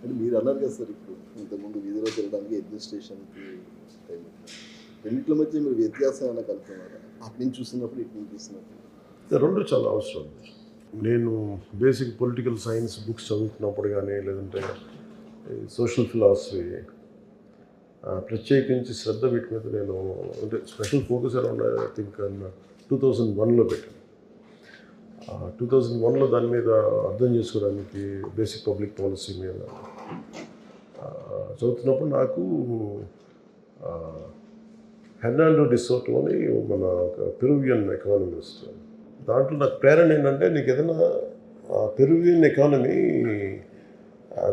అంటే మీరు అన్నారు కదా సార్, ఇప్పుడు ఇంతకుముందు వీధిలో తిరగడానికి అడ్మినిస్ట్రేషన్కి టైం, రెండింటి మధ్య మీరు వ్యత్యాసం ఏమైనా కలుపుతున్నారా? అటు నుంచి చూస్తున్నప్పుడు ఇటు నుంచి చూస్తున్నప్పుడు రెండు చాలా అవసరం. నేను బేసిక్ పొలిటికల్ సైన్స్ బుక్స్ చదువుతున్నప్పుడు కానీ లేదంటే సోషల్ ఫిలాసఫీ ప్రత్యేకించి శ్రద్ధ వీటి మీద నేను అంటే special focus around I think 2001లో పెట్టాను. 2001లో దాని మీద అర్థం చేసుకోవడానికి బేసిక్ పబ్లిక్ పాలసీ మీద చదువుతున్నప్పుడు నాకు హెర్నాండో డి సోటో అని మన పెరువియన్ ఎకానమిస్ట్, దాంట్లో నాకు ప్రేరణ ఏంటంటే నీకు ఏదైనా పెరువియన్ ఎకానమీ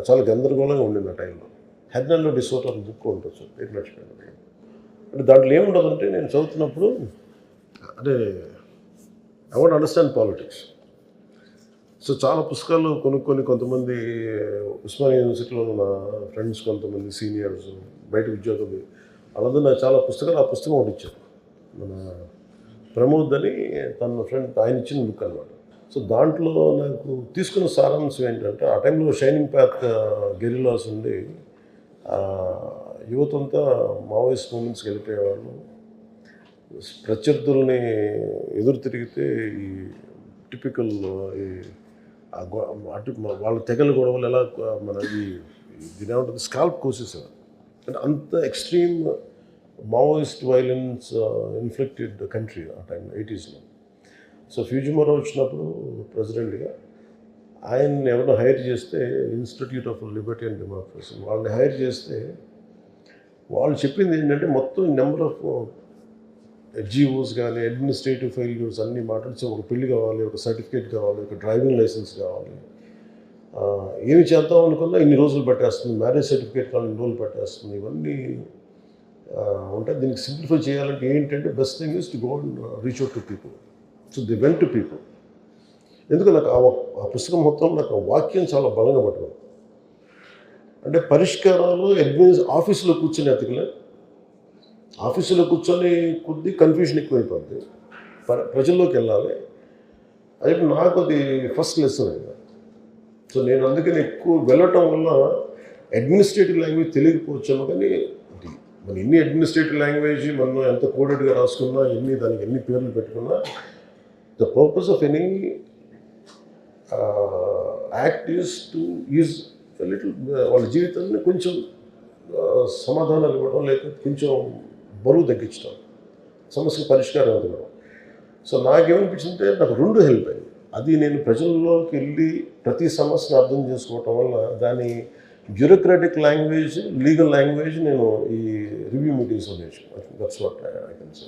చాలా గందరగోళంగా ఉండింది ఆ టైంలో. హెర్నాండో డి సోటో అని బుక్ ఉంటుంది, పేరు మర్చిపోయాను. అంటే దాంట్లో ఏముండదంటే నేను చదువుతున్నప్పుడు అంటే I want understand politics. So చాలా పుస్తకాలు కొనుక్కొని కొంతమంది ఉస్మానియా యూనివర్సిటీలో నా ఫ్రెండ్స్, కొంతమంది సీనియర్స్, బయట ఉద్యోగులు వాళ్ళందరూ నాకు చాలా పుస్తకాలు, ఆ పుస్తకం ఒకటి ఇచ్చారు. మన ప్రమోద్ అని తన ఫ్రెండ్, ఆయన ఇచ్చిన బుక్ అనమాట. సో దాంట్లో నాకు తీసుకున్న సారాంశం ఏంటంటే ఆ టైంలో షైనింగ్ పాత్ గెరిలాస్ ఉండి యువతంతా మావోయిస్ట్ మూమెంట్స్కి వెళ్ళిపోయేవాళ్ళు. ప్రత్యర్థుల్ని ఎదురు తిరిగితే ఈ టిపికల్ ఈ అటు వాళ్ళ తెగల గొడవలు ఎలా మన దీని ఏమంటుంది స్కాల్ప్ కోసేసేవారు. అంటే అంత extreme Maoist violence inflicted country ఆ టైంలో 80sలో. సో ఫ్యూజిమోరో వచ్చినప్పుడు ప్రెసిడెంట్గా ఆయన్ని ఎవరినో హైర్ చేస్తే, institute of Liberty and democracy వాళ్ళని హైర్ చేస్తే వాళ్ళు చెప్పింది ఏంటంటే మొత్తం నెంబర్ ఆఫ్ జీఓస్ కానీ అడ్మినిస్ట్రేటివ్ ఫెయిల్యూర్స్ అన్నీ మాట్లాడితే ఒక పెళ్లి కావాలి, ఒక సర్టిఫికేట్ కావాలి, ఒక డ్రైవింగ్ లైసెన్స్ కావాలి, ఏమి చేద్దాం అనుకున్నా ఇన్ని రోజులు పట్టేస్తుంది, మ్యారేజ్ సర్టిఫికేట్ కావాలి ఇన్ని రోజులు పట్టేస్తుంది, ఇవన్నీ ఉంటాయి. దీనికి సింప్లిఫై చేయాలంటే ఏంటంటే best thing is to go and reach out to people. So the went to people. ఎందుకంటే నాకు ఆ పుస్తకం మొత్తం నాకు ఆ వాక్యం చాలా బలంగా పట్టుకుంది. అంటే పరిష్కారాలు ఆఫీసులో కూర్చొని ఎతకలే, ఆఫీసులో కూర్చొని కొద్ది కన్ఫ్యూజన్ ఎక్కువైపోద్ది, ప్రజల్లోకి వెళ్ళాలి. అది నాకు అది ఫస్ట్ లెసన్ అయింది. సో నేను అందుకని ఎక్కువ వెళ్ళటం వల్ల అడ్మినిస్ట్రేటివ్ లాంగ్వేజ్ తెలియకపోవచ్చాను, కానీ మన ఎన్ని అడ్మినిస్ట్రేటివ్ లాంగ్వేజ్ మనం ఎంత కోడెడ్గా రాసుకున్నా, దానికి ఎన్ని పేర్లు పెట్టుకున్నా, the purpose of any act is to is little వాళ్ళ జీవితాన్ని కొంచెం సమాధానాలు ఇవ్వడం, లేకపోతే కొంచెం బరువు తగ్గించడం, సమస్యకు పరిష్కారం ఇవ్వడం. సో నాకేమనిపించిందంటే నాకు రెండు హెల్ప్ అయింది. అది నేను ప్రజల్లోకి వెళ్ళి ప్రతి సమస్యను అర్థం చేసుకోవటం వల్ల దాని బ్యూరోక్రాటిక్ లాంగ్వేజ్, లీగల్ లాంగ్వేజ్ నేను ఈ రివ్యూ మీటింగ్స్లో నేర్చుకున్నాను. That's what I can say.